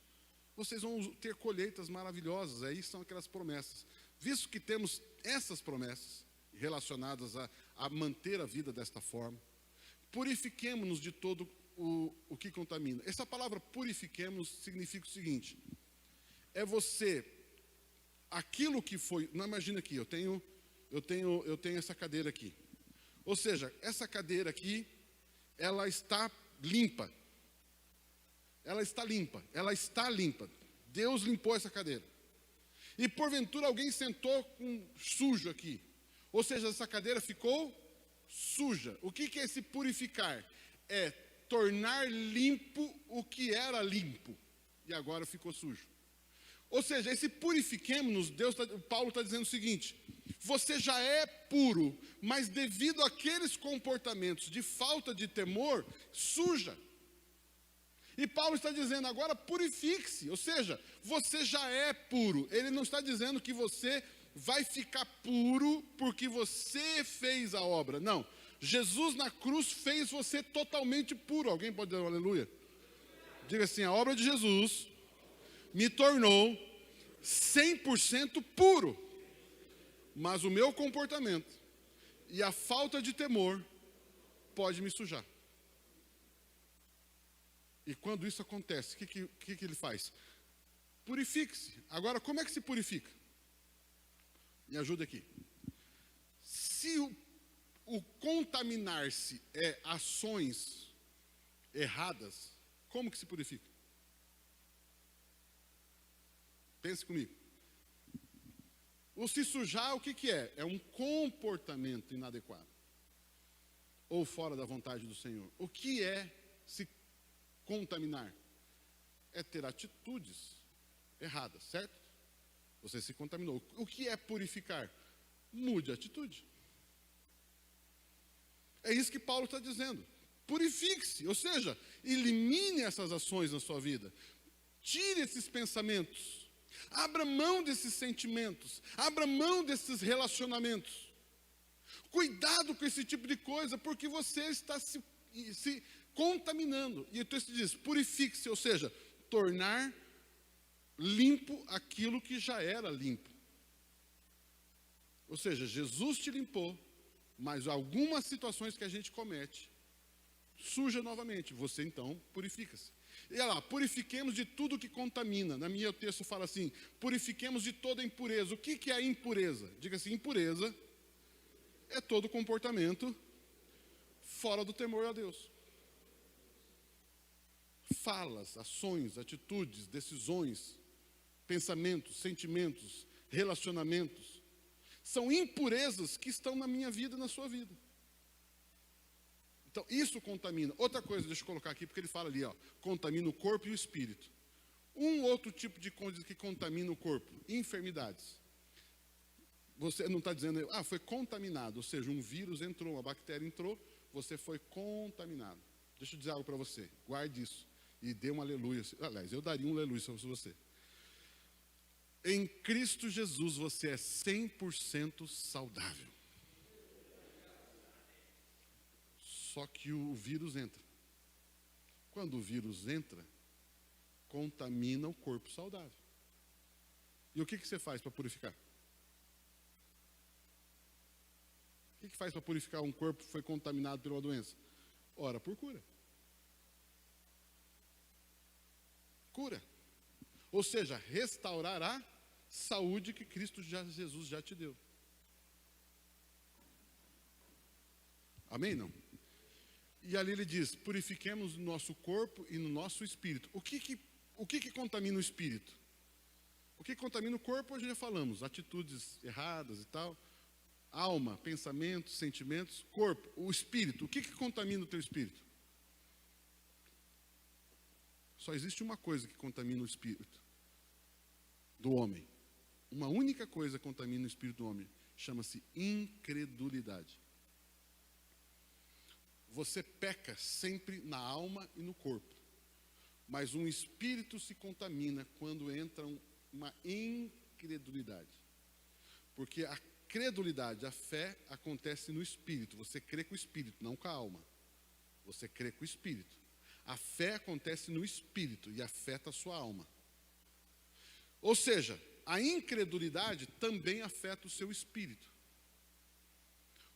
vocês vão ter colheitas maravilhosas. Aí são aquelas promessas. Visto que temos essas promessas relacionadas a manter a vida desta forma, purifiquemo-nos de todo o que contamina. Essa palavra purifiquemos significa o seguinte: é você, aquilo que foi, não, imagina aqui, eu tenho essa cadeira aqui. Ou seja, essa cadeira aqui, ela está limpa. Ela está limpa, ela está limpa. Deus limpou essa cadeira. E porventura alguém sentou com sujo aqui. Ou seja, essa cadeira ficou suja. O que é esse purificar? É tornar limpo o que era limpo e agora ficou sujo. Ou seja, esse purifiquemos-nos, Paulo está dizendo o seguinte: você já é puro, mas devido àqueles comportamentos de falta de temor, suja. E Paulo está dizendo agora purifique-se, ou seja, você já é puro. Ele não está dizendo que você vai ficar puro porque você fez a obra, não. Jesus na cruz fez você totalmente puro. Alguém pode dizer aleluia? Diga assim: a obra de Jesus me tornou 100% puro. Mas o meu comportamento e a falta de temor pode me sujar. E quando isso acontece, o que ele faz? Purifique-se. Agora, como é que se purifica? Me ajuda aqui. Se o contaminar-se é ações erradas, como que se purifica? Pense comigo. O se sujar, o que é? É um comportamento inadequado. Ou fora da vontade do Senhor. O que é se contaminar? É ter atitudes erradas, certo? Você se contaminou. O que é purificar? Mude a atitude. É isso que Paulo está dizendo. Purifique-se, ou seja, elimine essas ações na sua vida. Tire esses pensamentos. Abra mão desses sentimentos. Abra mão desses relacionamentos. Cuidado com esse tipo de coisa, porque você está se contaminando. E o texto diz, purifique-se, ou seja, tornar limpo aquilo que já era limpo. Ou seja, Jesus te limpou, mas algumas situações que a gente comete, suja novamente. Você então purifica-se. E olha lá, purifiquemos de tudo que contamina. Na minha o texto fala assim, purifiquemos de toda impureza. O que é a impureza? Diga assim, impureza é todo comportamento fora do temor a Deus. Falas, ações, atitudes, decisões, pensamentos, sentimentos, relacionamentos, são impurezas que estão na minha vida e na sua vida. Então, isso contamina. Outra coisa, deixa eu colocar aqui, porque ele fala ali, ó, contamina o corpo e o espírito. Um outro tipo de coisa que contamina o corpo, enfermidades. Você não está dizendo, foi contaminado, ou seja, um vírus entrou, uma bactéria entrou, você foi contaminado. Deixa eu dizer algo para você, guarde isso e dê um aleluia. Aliás, eu daria um aleluia se fosse você. Em Cristo Jesus você é 100% saudável. Só que o vírus entra. Quando o vírus entra, contamina o corpo saudável. E o que você faz para purificar? O que faz para purificar um corpo que foi contaminado por uma doença? Ora por cura. Cura. Ou seja, restaurar a saúde que Jesus já te deu. Amém? Não? E ali ele diz, purifiquemos o nosso corpo e no nosso espírito. O que contamina o espírito? O que contamina o corpo, hoje já falamos, atitudes erradas e tal. Alma, pensamentos, sentimentos, corpo, o espírito. O que contamina o teu espírito? Só existe uma coisa que contamina o espírito do homem. Uma única coisa contamina o espírito do homem. Chama-se incredulidade. Você peca sempre na alma e no corpo. Mas um espírito se contamina quando entra uma incredulidade. Porque a credulidade, a fé, acontece no espírito. Você crê com o espírito, não com a alma. Você crê com o espírito. A fé acontece no espírito e afeta a sua alma. Ou seja, a incredulidade também afeta o seu espírito.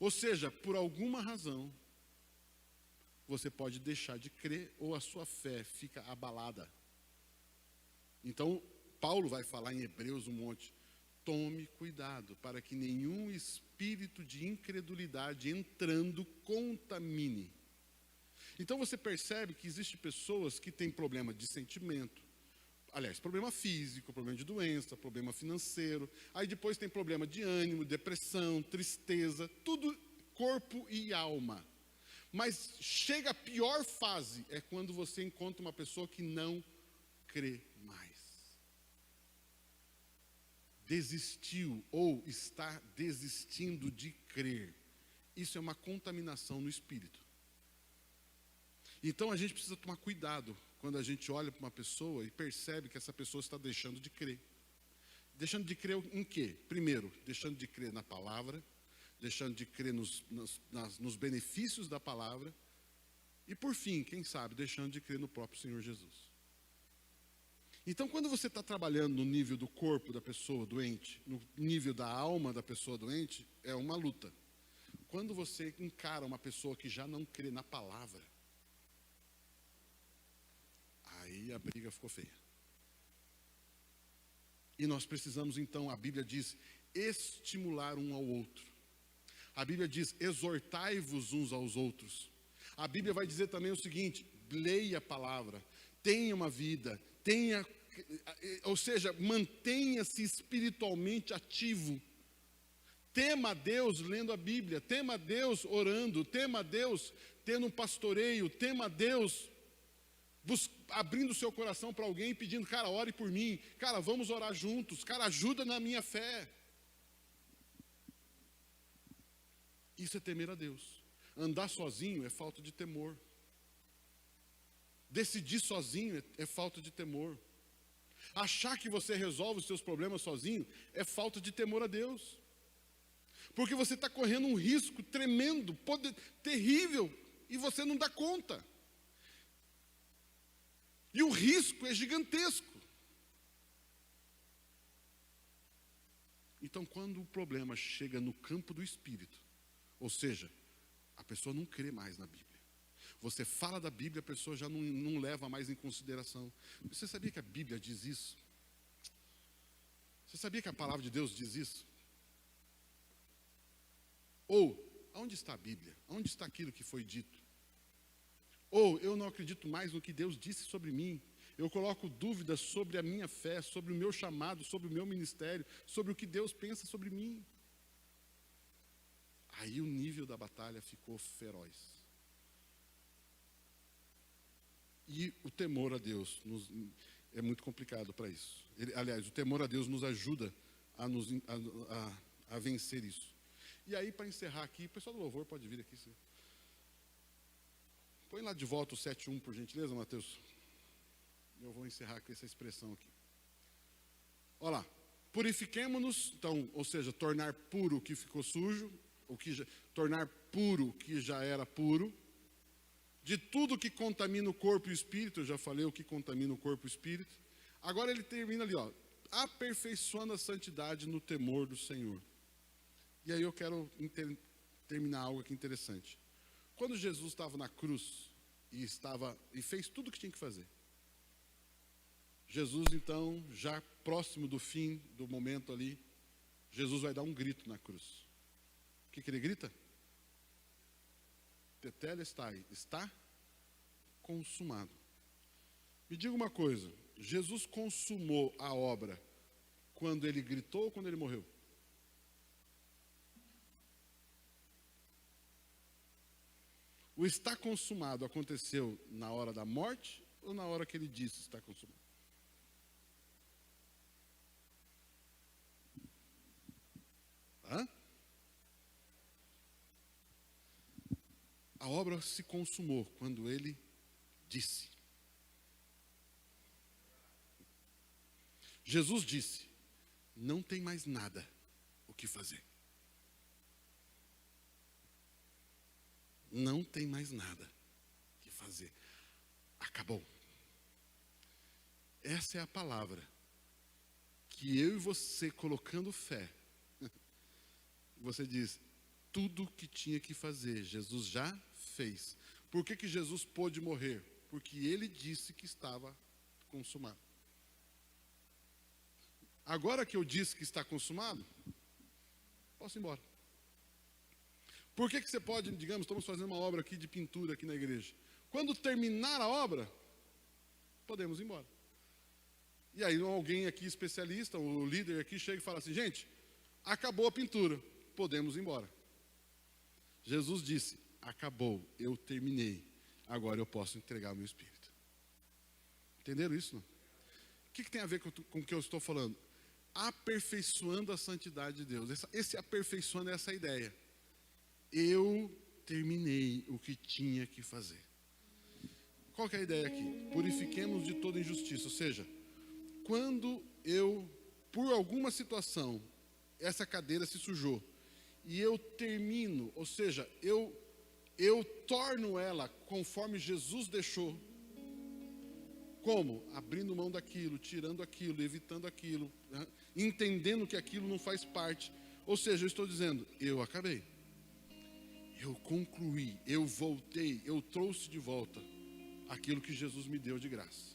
Ou seja, por alguma razão, você pode deixar de crer ou a sua fé fica abalada. Então, Paulo vai falar em Hebreus um monte. Tome cuidado para que nenhum espírito de incredulidade entrando contamine. Então você percebe que existem pessoas que têm problema de sentimento, aliás, problema físico, problema de doença, problema financeiro, aí depois tem problema de ânimo, depressão, tristeza, tudo corpo e alma. Mas chega a pior fase, é quando você encontra uma pessoa que não crê mais. Desistiu ou está desistindo de crer. Isso é uma contaminação no espírito. Então a gente precisa tomar cuidado quando a gente olha para uma pessoa e percebe que essa pessoa está deixando de crer. Deixando de crer em quê? Primeiro, deixando de crer na palavra, deixando de crer nos benefícios da palavra e por fim, quem sabe, deixando de crer no próprio Senhor Jesus. Então, quando você está trabalhando no nível do corpo da pessoa doente, no nível da alma da pessoa doente, é uma luta. Quando você encara uma pessoa que já não crê na palavra, aí a briga ficou feia. E nós precisamos então, a Bíblia diz, estimular um ao outro. A Bíblia diz, exortai-vos uns aos outros. A Bíblia vai dizer também o seguinte, leia a palavra, tenha uma vida, ou seja, mantenha-se espiritualmente ativo. Tema a Deus lendo a Bíblia, tema a Deus orando, tema a Deus tendo um pastoreio, tema a Deus abrindo o seu coração para alguém e pedindo, cara, ore por mim, cara, vamos orar juntos, cara, ajuda na minha fé. Isso é temer a Deus. Andar sozinho é falta de temor. Decidir sozinho é falta de temor. Achar que você resolve os seus problemas sozinho é falta de temor a Deus. Porque você está correndo um risco tremendo, terrível, e você não dá conta. E o risco é gigantesco. Então, quando o problema chega no campo do espírito, ou seja, a pessoa não crê mais na Bíblia. Você fala da Bíblia, a pessoa já não leva mais em consideração. Você sabia que a Bíblia diz isso? Você sabia que a palavra de Deus diz isso? Ou, aonde está a Bíblia? Onde está aquilo que foi dito? Ou, eu não acredito mais no que Deus disse sobre mim. Eu coloco dúvidas sobre a minha fé, sobre o meu chamado, sobre o meu ministério, sobre o que Deus pensa sobre mim. Aí o nível da batalha ficou feroz. E o temor a Deus é muito complicado para isso. Aliás, o temor a Deus nos ajuda a vencer isso. E aí, para encerrar aqui, o pessoal do louvor pode vir aqui. Põe lá de volta o 7:1, por gentileza, Mateus. Eu vou encerrar com essa expressão aqui. Olha lá. Purifiquemo-nos, então, ou seja, tornar puro o que ficou sujo, tornar puro o que já era puro, de tudo que contamina o corpo e o espírito. Eu já falei o que contamina o corpo e o espírito. Agora ele termina ali, ó, aperfeiçoando a santidade no temor do Senhor. E aí eu quero terminar algo aqui interessante. Quando Jesus estava na cruz e fez tudo o que tinha que fazer, Jesus então, já próximo do fim do momento ali, Jesus vai dar um grito na cruz. O que ele grita? Tetelestai, está consumado. Me diga uma coisa, Jesus consumou a obra quando ele gritou ou quando ele morreu? O está consumado aconteceu na hora da morte ou na hora que ele disse está consumado? Hã? A obra se consumou quando ele disse. Jesus disse, não tem mais nada o que fazer. Não tem mais nada o que fazer. Acabou. Essa é a palavra que eu e você, colocando fé, você diz, tudo que tinha que fazer, Jesus já fez. Por que Jesus pôde morrer? Porque ele disse que estava consumado. Agora que eu disse que está consumado, posso ir embora. Por que você pode, digamos, estamos fazendo uma obra aqui de pintura aqui na igreja. Quando terminar a obra, podemos ir embora. E aí alguém aqui especialista, o líder aqui chega e fala assim, gente, acabou a pintura, podemos ir embora. Jesus disse, acabou, eu terminei, agora eu posso entregar o meu espírito. Entenderam isso? Não? O que tem a ver com o que eu estou falando? Aperfeiçoando a santidade de Deus. Esse aperfeiçoando é essa ideia. Eu terminei o que tinha que fazer. Qual que é a ideia aqui? Purifiquemos de toda injustiça. Ou seja, quando eu, por alguma situação, essa cadeira se sujou, e eu termino, ou seja, eu torno ela conforme Jesus deixou. Como? Abrindo mão daquilo, tirando aquilo, evitando aquilo, né? Entendendo que aquilo não faz parte. Ou seja, eu estou dizendo, eu acabei. Eu concluí, eu voltei, eu trouxe de volta aquilo que Jesus me deu de graça.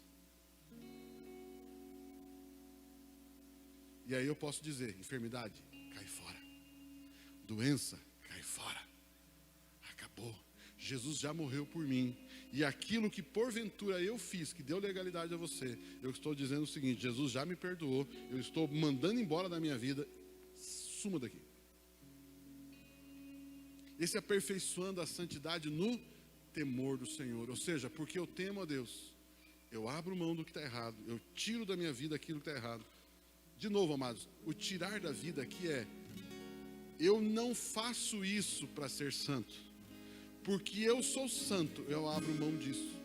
E aí eu posso dizer, enfermidade, cai fora. Doença, cai fora. Acabou. Jesus já morreu por mim. E aquilo que porventura eu fiz, que deu legalidade a você, eu estou dizendo o seguinte, Jesus já me perdoou, eu estou mandando embora da minha vida, suma daqui. Esse aperfeiçoando a santidade no temor do Senhor, ou seja, porque eu temo a Deus, eu abro mão do que está errado, eu tiro da minha vida aquilo que está errado. De novo, amados, o tirar da vida aqui é, eu não faço isso para ser santo. Porque eu sou santo, eu abro mão disso.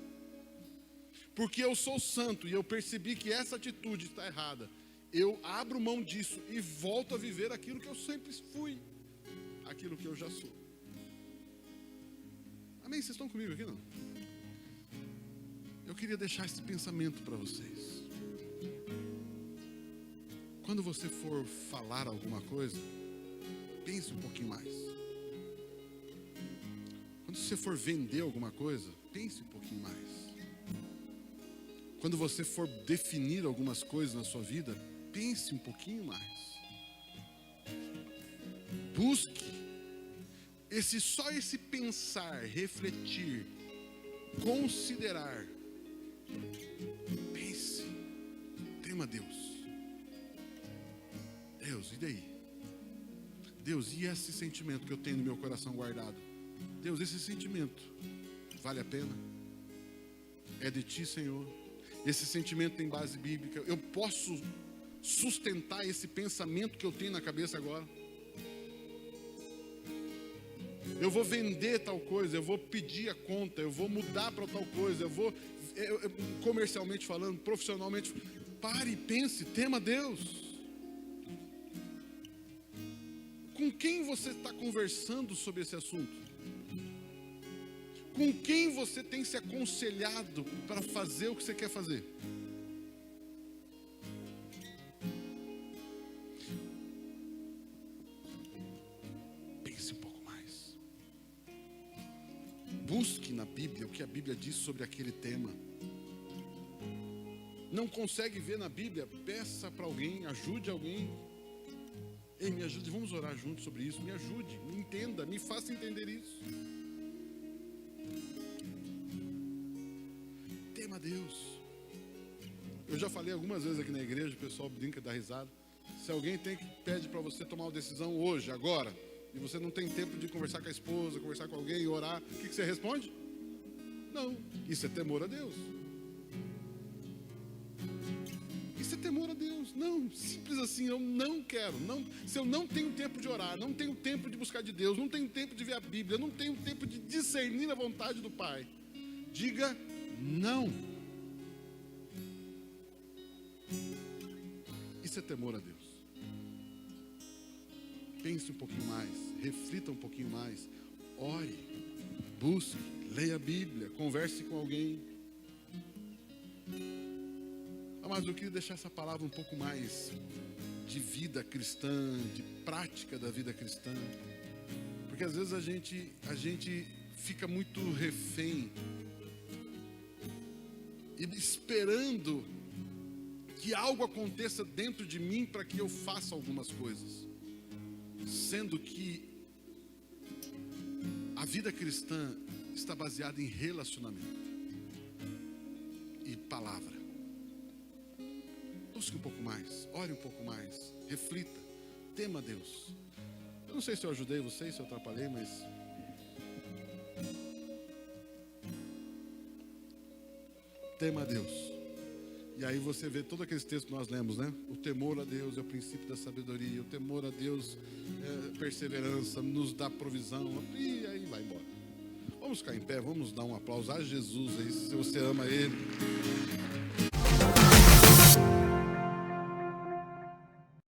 Porque eu sou santo e eu percebi que essa atitude está errada, eu abro mão disso e volto a viver aquilo que eu sempre fui, aquilo que eu já sou. Amém? Vocês estão comigo aqui, não? Eu queria deixar esse pensamento para vocês. Quando você for falar alguma coisa, pense um pouquinho mais. Quando você for vender alguma coisa, pense um pouquinho mais. Quando você for definir algumas coisas na sua vida, pense um pouquinho mais. Busque só esse pensar, refletir, considerar. Pense, tema Deus. Deus, e daí? Deus, e esse sentimento que eu tenho no meu coração guardado? Deus, esse sentimento vale a pena? É de Ti, Senhor? Esse sentimento tem base bíblica? Eu posso sustentar esse pensamento que eu tenho na cabeça agora? Eu vou vender tal coisa, eu vou pedir a conta, eu vou mudar para tal coisa, comercialmente falando, profissionalmente. Pare e pense, tema Deus. Com quem você está conversando sobre esse assunto? Com quem você tem se aconselhado para fazer o que você quer fazer? a Bíblia diz sobre aquele tema. Não consegue ver na Bíblia? Peça para alguém, ajude alguém. Ei, me ajude, vamos orar juntos sobre isso. Me ajude, me entenda, me faça entender isso. Tema Deus. Eu já falei algumas vezes aqui na igreja, o pessoal brinca, dá risada. Se alguém pede para você tomar uma decisão hoje, agora, e você não tem tempo de conversar com a esposa, conversar com alguém, orar, o que você responde? Não, isso é temor a Deus. Isso é temor a Deus. Não, simples assim, eu não quero. Não, se eu não tenho tempo de orar, não tenho tempo de buscar de Deus, não tenho tempo de ver a Bíblia, não tenho tempo de discernir a vontade do Pai, diga não. Isso é temor a Deus. Pense um pouquinho mais, reflita um pouquinho mais, ore, busque, leia a Bíblia, converse com alguém. Mas eu queria deixar essa palavra um pouco mais de vida cristã, de prática da vida cristã, porque às vezes a gente fica muito refém e esperando que algo aconteça dentro de mim para que eu faça algumas coisas, sendo que a vida cristã está baseada em relacionamento e palavra. Busque um pouco mais, ore um pouco mais, reflita, tema Deus. Eu não sei se eu ajudei vocês, se eu atrapalhei, mas tema Deus. E aí você vê todos aqueles textos que nós lemos, né? O temor a Deus é o princípio da sabedoria. O temor a Deus é perseverança, nos dá provisão. E aí vai embora. Vamos ficar em pé, vamos dar um aplauso a Jesus aí, se você ama Ele.